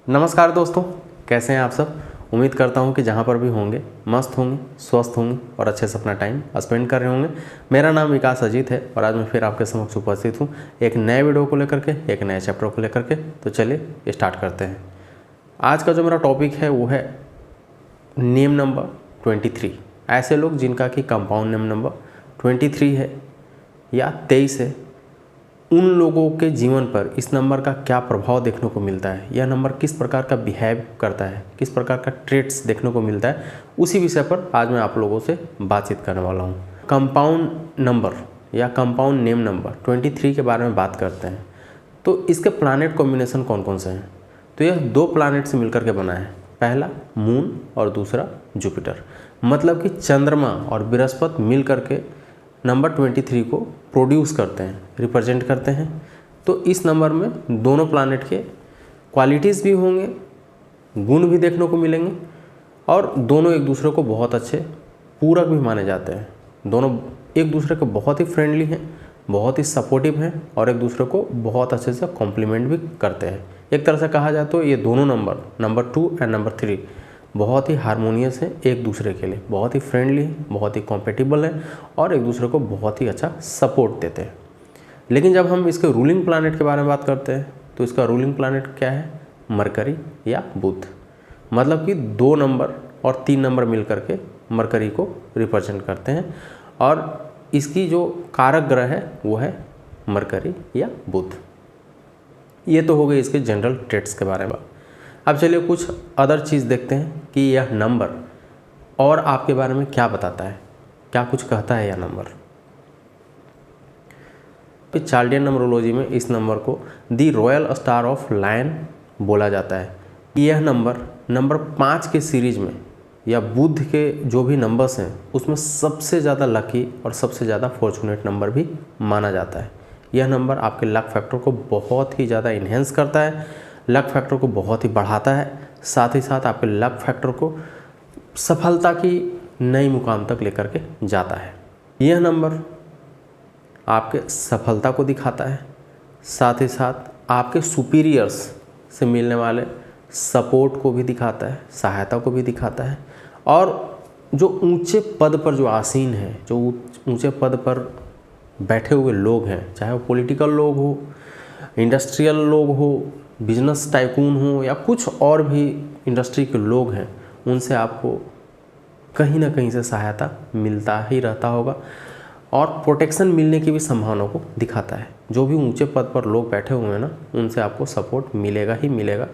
नमस्कार दोस्तों, कैसे हैं आप सब। उम्मीद करता हूं कि जहां पर भी होंगे मस्त होंगे, स्वस्थ होंगे और अच्छे से अपना टाइम स्पेंड कर रहे होंगे। मेरा नाम विकास अजीत है और आज मैं फिर आपके समक्ष उपस्थित हूं एक नए वीडियो को लेकर के, एक नए चैप्टर को लेकर के। तो चलिए स्टार्ट करते हैं। आज का जो मेरा टॉपिक है वो है नेम नंबर 23। ऐसे लोग जिनका कि कंपाउंड नेम नंबर 23 है या 23 है, उन लोगों के जीवन पर इस नंबर का क्या प्रभाव देखने को मिलता है, यह नंबर किस प्रकार का बिहेव करता है, किस प्रकार का ट्रेट्स देखने को मिलता है, उसी विषय पर आज मैं आप लोगों से बातचीत करने वाला हूँ। कंपाउंड नंबर या कंपाउंड नेम नंबर 23 के बारे में बात करते हैं तो इसके प्लैनेट कॉम्बिनेशन कौन कौन से हैं। तो यह दो प्लैनेट से मिलकर के बना है, पहला मून और दूसरा जुपिटर। मतलब कि चंद्रमा और बृहस्पति मिल करके नंबर 23 को प्रोड्यूस करते हैं, रिप्रेजेंट करते हैं। तो इस नंबर में दोनों प्लैनेट के क्वालिटीज़ भी होंगे, गुण भी देखने को मिलेंगे और दोनों एक दूसरे को बहुत अच्छे पूरक भी माने जाते हैं। दोनों एक दूसरे के बहुत ही फ्रेंडली हैं, बहुत ही सपोर्टिव हैं और एक दूसरे को बहुत अच्छे से कॉम्प्लीमेंट भी करते हैं। एक तरह से कहा जाए तो ये दोनों नंबर 2 एंड नंबर 3 बहुत ही हारमोनियस हैं, एक दूसरे के लिए बहुत ही फ्रेंडली हैं, बहुत ही कॉम्पेटिबल हैं और एक दूसरे को बहुत ही अच्छा सपोर्ट देते हैं। लेकिन जब हम इसके रूलिंग प्लैनेट के बारे में बात करते हैं तो इसका रूलिंग प्लैनेट क्या है, मरकरी या बुध। मतलब कि 2 नंबर और 3 नंबर मिल करके मरकरी को रिप्रेजेंट करते हैं और इसकी जो कारक ग्रह है वो है मरकरी या बुध। ये तो हो गई इसके जनरल ट्रेट्स के बारे में। अब चलिए कुछ अदर चीज़ देखते हैं कि यह नंबर और आपके बारे में क्या बताता है, क्या कुछ कहता है यह नंबर। चार्ल्डियन नंबरोलॉजी में इस नंबर को दी रॉयल स्टार ऑफ लायन बोला जाता है। यह नंबर 5 के सीरीज में या बुध के जो भी नंबर्स हैं उसमें सबसे ज़्यादा लकी और सबसे ज़्यादा फॉर्चुनेट नंबर भी माना जाता है। यह नंबर आपके लक फैक्टर को बहुत ही ज़्यादा इन्हेंस करता है, लक फैक्टर को बहुत ही बढ़ाता है, साथ ही साथ आपके लक फैक्टर को सफलता की नई मुकाम तक लेकर के जाता है। यह नंबर आपके सफलता को दिखाता है, साथ ही साथ आपके सुपीरियर्स से मिलने वाले सपोर्ट को भी दिखाता है, सहायता को भी दिखाता है। और जो ऊंचे पद पर जो आसीन है, जो ऊंचे पद पर बैठे हुए लोग हैं, चाहे वो पॉलिटिकल लोग हो, इंडस्ट्रियल लोग हो, बिजनेस टाइकून हो या कुछ और भी इंडस्ट्री के लोग हैं, उनसे आपको कहीं ना कहीं से सहायता मिलता ही रहता होगा और प्रोटेक्शन मिलने की भी संभावना को दिखाता है। जो भी ऊंचे पद पर लोग बैठे हुए हैं ना, उनसे आपको सपोर्ट मिलेगा ही मिलेगा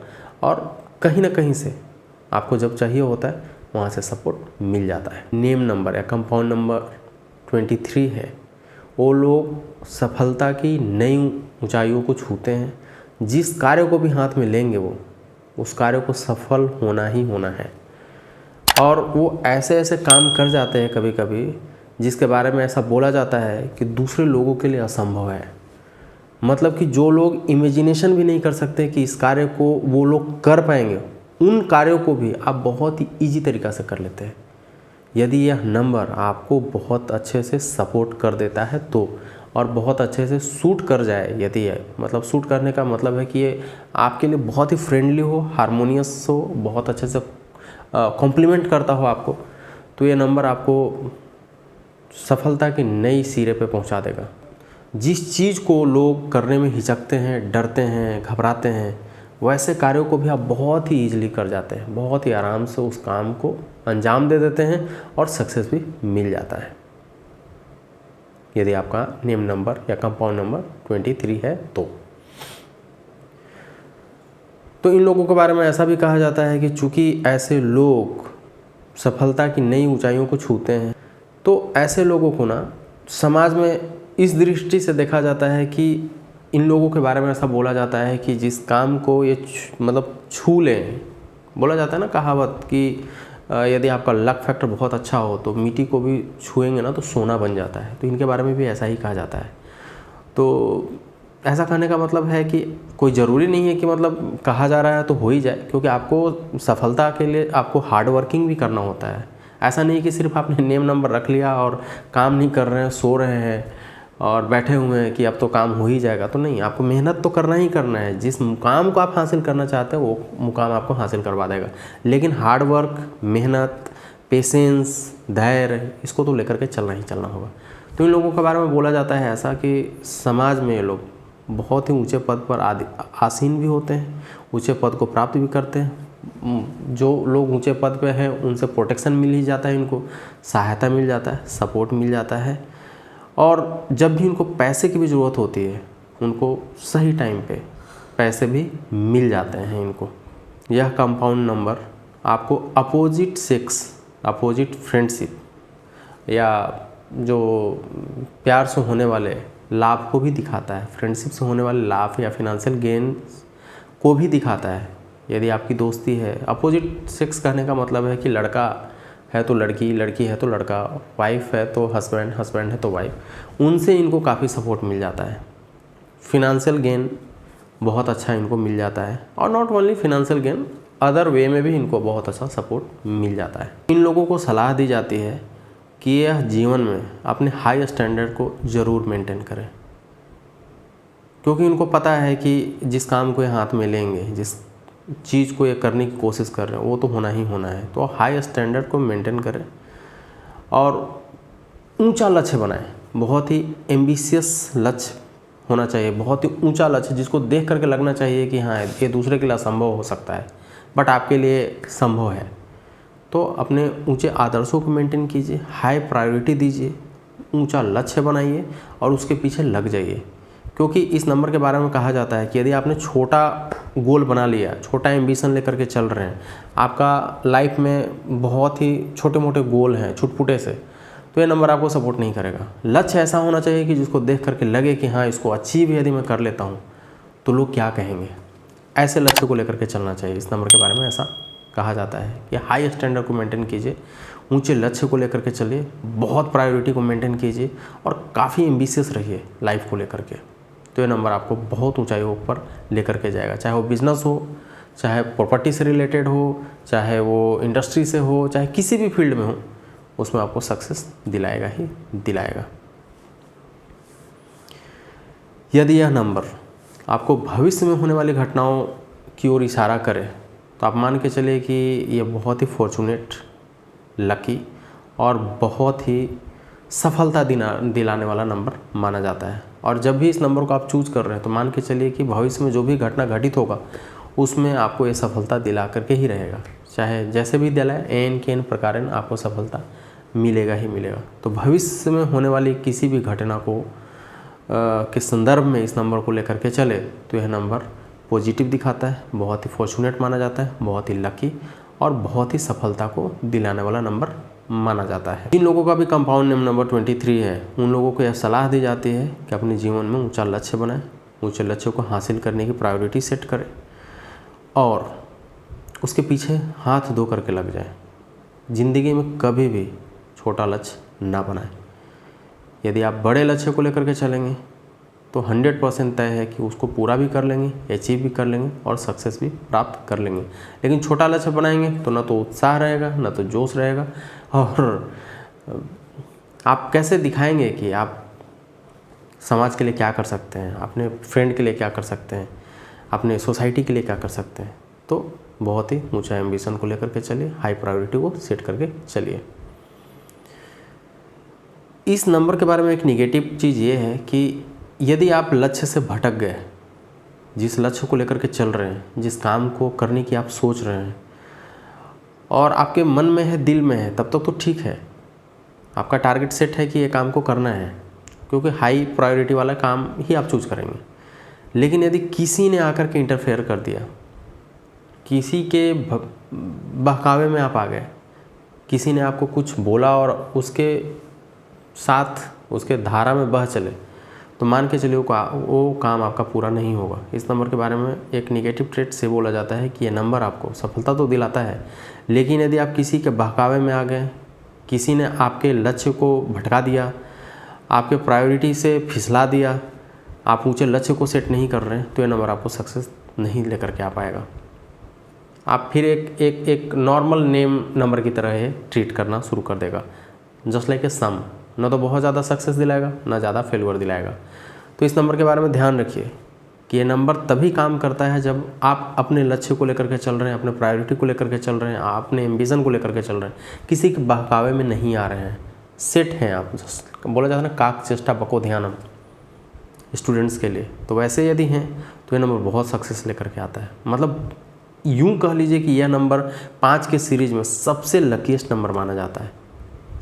और कहीं ना कहीं से आपको जब चाहिए होता है वहाँ से सपोर्ट मिल जाता है। नेम नंबर या कंपाउंड नंबर 23 है, वो लोग सफलता की नई ऊंचाइयों को छूते हैं। जिस कार्य को भी हाथ में लेंगे वो उस कार्य को सफल होना ही होना है और वो ऐसे ऐसे काम कर जाते हैं कभी कभी जिसके बारे में ऐसा बोला जाता है कि दूसरे लोगों के लिए असंभव है। मतलब कि जो लोग इमेजिनेशन भी नहीं कर सकते कि इस कार्य को वो लोग कर पाएंगे, उन कार्यों को भी आप बहुत ही ईजी तरीक़ा से कर लेते हैं यदि यह नंबर आपको बहुत अच्छे से सपोर्ट कर देता है तो, और बहुत अच्छे से सूट कर जाए। यदि है मतलब सूट करने का मतलब है कि ये आपके लिए बहुत ही फ्रेंडली हो, हारमोनियस हो, बहुत अच्छे से कॉम्प्लीमेंट करता हो आपको, तो ये नंबर आपको सफलता की नई सिरे पे पहुंचा देगा। जिस चीज़ को लोग करने में हिचकते हैं, डरते हैं, घबराते हैं, वैसे कार्यों को भी आप बहुत ही ईजिली कर जाते हैं, बहुत ही आराम से उस काम को अंजाम दे देते हैं और सक्सेस भी मिल जाता है यदि आपका नेम नंबर या कंपाउंड नंबर 23 है तो इन लोगों के बारे में ऐसा भी कहा जाता है कि चूँकि ऐसे लोग सफलता की नई ऊंचाइयों को छूते हैं तो ऐसे लोगों को ना समाज में इस दृष्टि से देखा जाता है कि इन लोगों के बारे में ऐसा बोला जाता है कि जिस काम को ये मतलब छू लें, बोला जाता है ना कहावत कि यदि आपका लक फैक्टर बहुत अच्छा हो तो मिट्टी को भी छुएंगे ना तो सोना बन जाता है। तो इनके बारे में भी ऐसा ही कहा जाता है। तो ऐसा कहने का मतलब है कि कोई ज़रूरी नहीं है कि मतलब कहा जा रहा है तो हो ही जाए, क्योंकि आपको सफलता के लिए आपको हार्ड वर्किंग भी करना होता है। ऐसा नहीं कि सिर्फ आपने नेम नंबर रख लिया और काम नहीं कर रहे हैं, सो रहे हैं और बैठे हुए हैं कि अब तो काम हो ही जाएगा, तो नहीं, आपको मेहनत तो करना ही करना है। जिस मुकाम को आप हासिल करना चाहते हैं वो मुकाम आपको हासिल करवा देगा, लेकिन हार्ड वर्क, मेहनत, पेशेंस, धैर्य, इसको तो लेकर के चलना ही चलना होगा। तो इन लोगों के बारे में बोला जाता है ऐसा कि समाज में ये लोग बहुत ही ऊंचे पद पर आसीन भी होते हैं, ऊंचे पद को प्राप्त भी करते हैं। जो लोग ऊंचे पद पे हैं उनसे प्रोटेक्शन मिल ही जाता है, इनको सहायता मिल जाता है, सपोर्ट मिल जाता है, और जब भी उनको पैसे की भी ज़रूरत होती है उनको सही टाइम पे पैसे भी मिल जाते हैं इनको। यह कंपाउंड नंबर आपको अपोजिट सेक्स, अपोजिट फ्रेंडशिप या जो प्यार से होने वाले लाभ को भी दिखाता है, फ्रेंडशिप से होने वाले लाभ या फिनेंशियल गेन को भी दिखाता है। यदि आपकी दोस्ती है, अपोजिट सेक्स कहने का मतलब है कि लड़का है तो लड़की, लड़की है तो लड़का, वाइफ है तो हस्बैंड, हस्बैंड है तो वाइफ, उनसे इनको काफ़ी सपोर्ट मिल जाता है। फिनेंशियल गेन बहुत अच्छा इनको मिल जाता है, और not only financial gain, other way में भी इनको बहुत अच्छा सपोर्ट मिल जाता है। इन लोगों को सलाह दी जाती है कि यह जीवन में अपने हाई स्टैंडर्ड को ज़रूर मेंटेन करें, क्योंकि इनको पता है कि जिस काम को ये हाथ में लेंगे, जिस चीज़ को ये करने की कोशिश कर रहे हैं वो तो होना ही होना है। तो हाई स्टैंडर्ड को मेंटेन करें और ऊंचा लक्ष्य बनाएं। बहुत ही एम्बिशियस लक्ष्य होना चाहिए, बहुत ही ऊंचा लक्ष्य जिसको देख करके लगना चाहिए कि हाँ ये दूसरे के लिए असंभव हो सकता है बट आपके लिए संभव है। तो अपने ऊंचे आदर्शों को मेंटेन कीजिए, हाई प्रायोरिटी दीजिए, ऊंचा लक्ष्य बनाइए और उसके पीछे लग जाइए। क्योंकि इस नंबर के बारे में कहा जाता है कि यदि आपने छोटा गोल बना लिया, छोटा एम्बिशन लेकर के चल रहे हैं, आपका लाइफ में बहुत ही छोटे मोटे गोल हैं छुटपुटे से, तो ये नंबर आपको सपोर्ट नहीं करेगा। लक्ष्य ऐसा होना चाहिए कि जिसको देख करके लगे कि हाँ इसको अचीव यदि मैं कर लेता हूँ तो लोग क्या कहेंगे, ऐसे लक्ष्य को लेकर के चलना चाहिए। इस नंबर के बारे में ऐसा कहा जाता है कि हाई स्टैंडर्ड को मेंटेन कीजिए, ऊंचे लक्ष्य को लेकर के चलिए, बहुत प्रायोरिटी को मेंटेन कीजिए और काफ़ी एम्बिशियस रहिए लाइफ को लेकर के। तो ये नंबर आपको बहुत ऊंचाइयों पर लेकर के जाएगा, चाहे वो बिजनेस हो, चाहे प्रॉपर्टी से रिलेटेड हो, चाहे वो इंडस्ट्री से हो, चाहे किसी भी फील्ड में हो, उसमें आपको सक्सेस दिलाएगा ही दिलाएगा। यदि यह नंबर आपको भविष्य में होने वाली घटनाओं की ओर इशारा करे तो आप मान के चलिए कि ये बहुत ही फॉर्चुनेट, लकी और बहुत ही सफलता दिलाने वाला नंबर माना जाता है। और जब भी इस नंबर को आप चूज कर रहे हैं तो मान के चलिए कि भविष्य में जो भी घटना घटित होगा उसमें आपको ये सफलता दिला करके ही रहेगा, चाहे जैसे भी दिलाए, एन के एन प्रकारेण आपको सफलता मिलेगा ही मिलेगा। तो भविष्य में होने वाली किसी भी घटना को के संदर्भ में इस नंबर को लेकर के चले तो यह नंबर पॉजिटिव दिखाता है, बहुत ही फॉर्चुनेट माना जाता है, बहुत ही लकी और बहुत ही सफलता को दिलाने वाला नंबर माना जाता है। जिन लोगों का भी कंपाउंड नेम नंबर 23 है उन लोगों को यह सलाह दी जाती है कि अपने जीवन में ऊंचा लक्ष्य बनाएं, ऊंचे लक्ष्यों को हासिल करने की प्रायोरिटी सेट करें और उसके पीछे हाथ धो करके लग जाएं। जिंदगी में कभी भी छोटा लक्ष्य ना बनाएं। यदि आप बड़े लक्ष्य को लेकर के चलेंगे तो 100% तय है कि उसको पूरा भी कर लेंगे, अचीव भी कर लेंगे और सक्सेस भी प्राप्त कर लेंगे। लेकिन छोटा लक्ष्य बनाएंगे तो ना तो उत्साह रहेगा, ना तो जोश रहेगा, और आप कैसे दिखाएंगे कि आप समाज के लिए क्या कर सकते हैं, अपने फ्रेंड के लिए क्या कर सकते हैं, अपने सोसाइटी के लिए क्या कर सकते हैं। तो बहुत ही ऊंचा एम्बिशन को लेकर के चलिए, हाई प्रायोरिटी को सेट करके चलिए। इस नंबर के बारे में एक निगेटिव चीज़ ये है कि यदि आप लक्ष्य से भटक गए, जिस लक्ष्य को लेकर के चल रहे हैं, जिस काम को करने की आप सोच रहे हैं और आपके मन में है, दिल में है, तब तक तो ठीक है, आपका टारगेट सेट है कि ये काम को करना है, क्योंकि हाई प्रायोरिटी वाला काम ही आप चूज करेंगे। लेकिन यदि किसी ने आकर के इंटरफेयर कर दिया, किसी के बहकावे में आप आ गए, किसी ने आपको कुछ बोला और उसके साथ उसके धारा में बह चले, तो मान के चलिए वो काम आपका पूरा नहीं होगा। इस नंबर के बारे में एक निगेटिव ट्रेट से बोला जाता है कि ये नंबर आपको सफलता तो दिलाता है, लेकिन यदि आप किसी के बहकावे में आ गए, किसी ने आपके लक्ष्य को भटका दिया, आपके प्रायोरिटी से फिसला दिया, आप ऊंचे लक्ष्य को सेट नहीं कर रहे हैं, तो ये नंबर आपको सक्सेस नहीं लेकर के आ पाएगा। आप फिर एक नॉर्मल नेम नंबर की तरह ट्रीट करना शुरू कर देगा, जस्ट लाइक ए सम। ना तो बहुत ज़्यादा सक्सेस दिलाएगा ना ज़्यादा फेलवर दिलाएगा। तो इस नंबर के बारे में ध्यान रखिए कि ये नंबर तभी काम करता है जब आप अपने लक्ष्य को लेकर के चल रहे हैं, अपने प्रायोरिटी को लेकर के चल रहे हैं, आप अपने एम्बिशन को लेकर के चल रहे हैं, किसी के बहकावे में नहीं आ रहे हैं, सेट हैं आप। बोला जाता है ना, काक चेष्टा बको ध्यानम स्टूडेंट्स के लिए। तो वैसे यदि हैं तो ये नंबर बहुत सक्सेस लेकर के आता है। मतलब यूँ कह लीजिए कि यह नंबर 5 के सीरीज में सबसे लकीस्ट नंबर माना जाता है,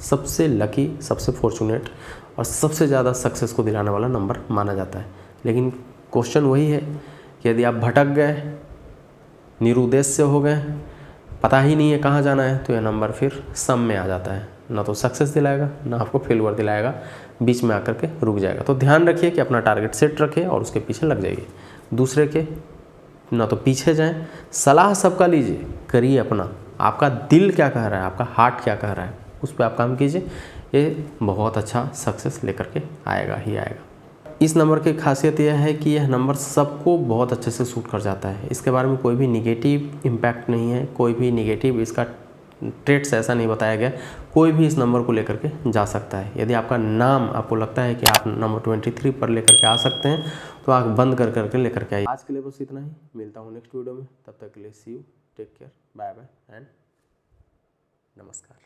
सबसे लकी, सबसे फॉर्चुनेट और सबसे ज़्यादा सक्सेस को दिलाने वाला नंबर माना जाता है। लेकिन क्वेश्चन वही है कि यदि आप भटक गए, निरुद्देश्य हो गए, पता ही नहीं है कहाँ जाना है, तो यह नंबर फिर सम में आ जाता है, ना तो सक्सेस दिलाएगा ना आपको फेलवर दिलाएगा, बीच में आकर के रुक जाएगा। तो ध्यान रखिए कि अपना टारगेट सेट रखें और उसके पीछे लग जाइए, दूसरे के ना तो पीछे जाएं। सलाह सबका लीजिए, करिए अपना, आपका दिल क्या कह रहा है, आपका हार्ट क्या कह रहा है, उस पर आप काम कीजिए। ये बहुत अच्छा सक्सेस लेकर के आएगा ही आएगा। इस नंबर की खासियत यह है कि यह नंबर सबको बहुत अच्छे से सूट कर जाता है। इसके बारे में कोई भी निगेटिव इम्पैक्ट नहीं है, कोई भी निगेटिव इसका ट्रेट्स ऐसा नहीं बताया गया। कोई भी इस नंबर को लेकर के जा सकता है। यदि आपका नाम, आपको लगता है कि आप नंबर 23 पर लेकर के आ सकते हैं, तो आँख बंद कर करके लेकर के आइए। आज के लिए बस इतना ही, मिलता हूँ नेक्स्ट वीडियो में। तब तक के लिए see you, take care, bye bye and नमस्कार।